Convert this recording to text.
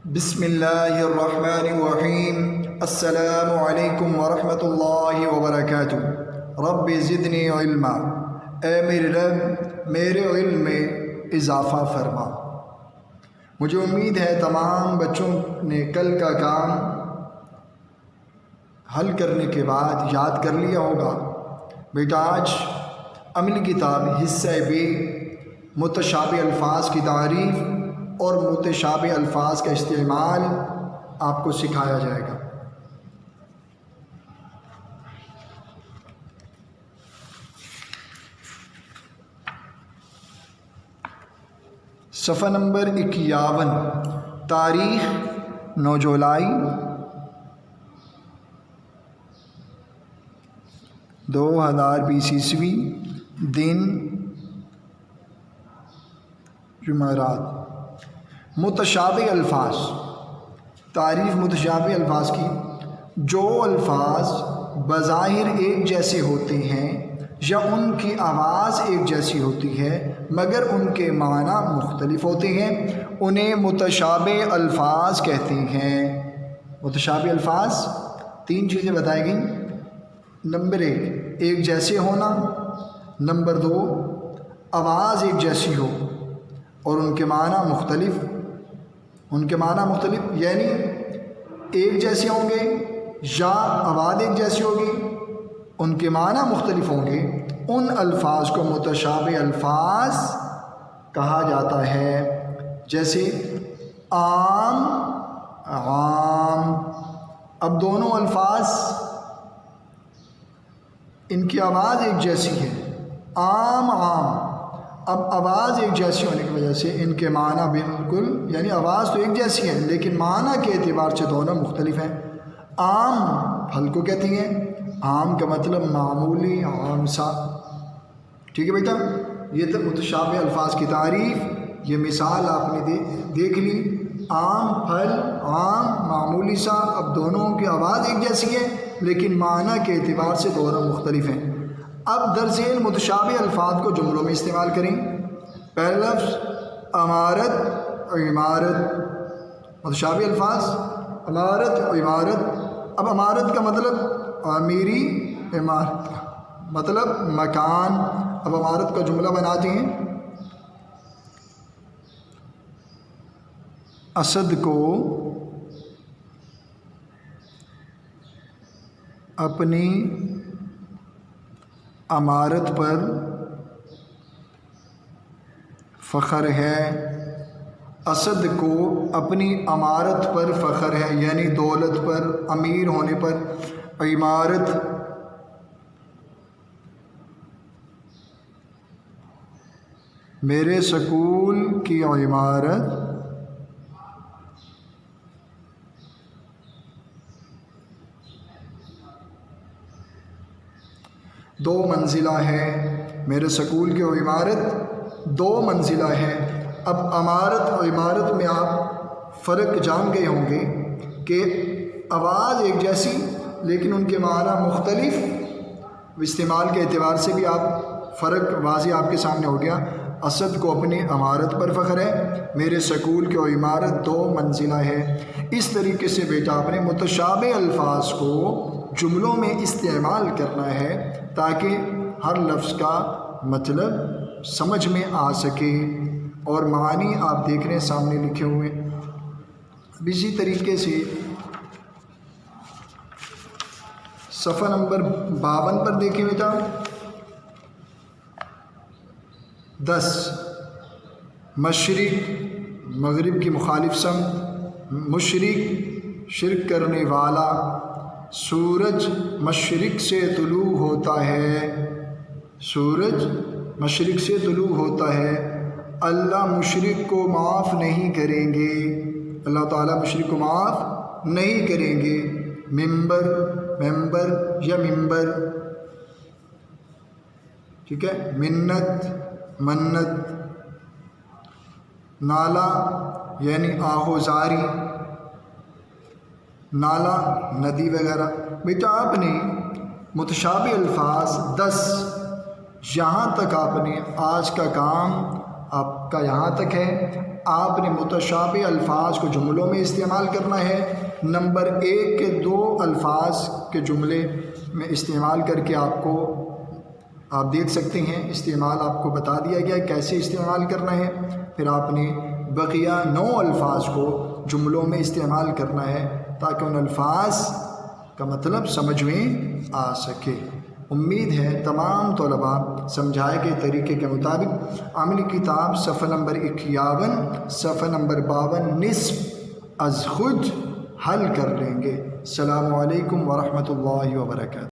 بسم اللہ الرحمن الرحیم۔ السلام علیکم ورحمۃ اللہ وبرکاتہ۔ رب زدنی علما، اے میرے رب میرے علم میں اضافہ فرما۔ مجھے امید ہے تمام بچوں نے کل کا کام حل کرنے کے بعد یاد کر لیا ہوگا۔ بیٹا آج عملی کتاب حصہ بے متشابہ الفاظ کی تعریف اور متشابہ الفاظ کا استعمال آپ کو سکھایا جائے گا۔ صفحہ نمبر 51، تاریخ 9 جولائی 2020 عیسوی، دن جمعرات۔ متشابہ الفاظ، تعریف متشابہ الفاظ کی: جو الفاظ بظاہر ایک جیسے ہوتے ہیں یا ان کی آواز ایک جیسی ہوتی ہے مگر ان کے معنی مختلف ہوتے ہیں انہیں متشابہ الفاظ کہتے ہیں۔ متشابہ الفاظ 3 چیزیں بتائی گئیں۔ نمبر 1 ایک جیسے ہونا، نمبر 2 آواز ایک جیسی ہو اور ان کے معنی مختلف۔ یعنی ایک جیسے ہوں گے یا آواز ایک جیسی ہوگی، ان کے معنی مختلف ہوں گے، ان الفاظ کو متشابہ الفاظ کہا جاتا ہے۔ جیسے عام، عام۔ اب دونوں الفاظ ان کی آواز ایک جیسی ہے، عام عام۔ اب آواز ایک جیسی ہونے کی وجہ سے ان کے معنی بالکل، یعنی آواز تو ایک جیسی ہے لیکن معنی کے اعتبار سے دونوں مختلف ہیں۔ عام پھل کو کہتی ہیں، عام کا مطلب معمولی، عام سا۔ ٹھیک ہے بیٹا، یہ تو متشابہ الفاظ کی تعریف، یہ مثال آپ نے دیکھ لی۔ عام پھل، عام معمولی سا۔ اب دونوں کی آواز ایک جیسی ہے لیکن معنی کے اعتبار سے دونوں مختلف ہیں۔ اب درذیل متشابہ الفاظ کو جملوں میں استعمال کریں۔ پہلا لفظ عمارت اور عمارت، متشابہ الفاظ عمارت اور عمارت۔ اب عمارت کا مطلب تعمیری، عمارت مطلب مکان۔ اب عمارت کا جملہ بناتے ہیں۔ اسد کو اپنی عمارت پر فخر ہے۔ اسد کو اپنی عمارت پر فخر ہے، یعنی دولت پر، امیر ہونے پر۔ عمارت میرے سکول کی عمارت دو منزلہ ہے۔ میرے سکول کی عمارت 2 منزلہ ہے۔ اب عمارت اور عمارت میں آپ فرق جان گئے ہوں گے کہ آواز ایک جیسی لیکن ان کے معنی مختلف، استعمال کے اعتبار سے بھی آپ فرق واضح آپ کے سامنے ہو گیا۔ اسد کو اپنی عمارت پر فخر ہے، میرے سکول کی عمارت 2 منزلہ ہے۔ اس طریقے سے بیٹا آپ نے متشابہ الفاظ کو جملوں میں استعمال کرنا ہے تاکہ ہر لفظ کا مطلب سمجھ میں آ سکے اور معنی آپ دیکھ رہے ہیں سامنے لکھے ہوئے۔ اسی طریقے سے صفحہ نمبر 52 پر دیکھیں بیٹا۔ 10 مشرق، مغرب کی مخالف سمت، مشرق شرک کرنے والا۔ سورج مشرق سے طلوع ہوتا ہے، سورج مشرق سے طلوع ہوتا ہے۔ اللہ مشرق کو معاف نہیں کریں گے، اللہ تعالیٰ مشرق کو معاف نہیں کریں گے۔ ممبر، ممبر یا ممبر، ٹھیک ہے۔ منت، منت۔ نالا یعنی آہوزاری، نالا ندی وغیرہ۔ بیٹا آپ نے متشابہ الفاظ 10 یہاں تک آپ نے آج کا کام آپ کا یہاں تک ہے۔ آپ نے متشابہ الفاظ کو جملوں میں استعمال کرنا ہے۔ نمبر 1 کے 2 الفاظ کے جملے میں استعمال کر کے آپ دیکھ سکتے ہیں، استعمال آپ کو بتا دیا گیا ہے کیسے استعمال کرنا ہے۔ پھر آپ نے بقیہ 9 الفاظ کو جملوں میں استعمال کرنا ہے تاکہ ان الفاظ کا مطلب سمجھ میں آ سکے۔ امید ہے تمام طلباء سمجھائے گئے طریقے کے مطابق عملی کتاب صفحہ نمبر 51 صفحہ نمبر 52 نصف از خود حل کر لیں گے۔ السلام علیکم ورحمۃ اللہ وبرکاتہ۔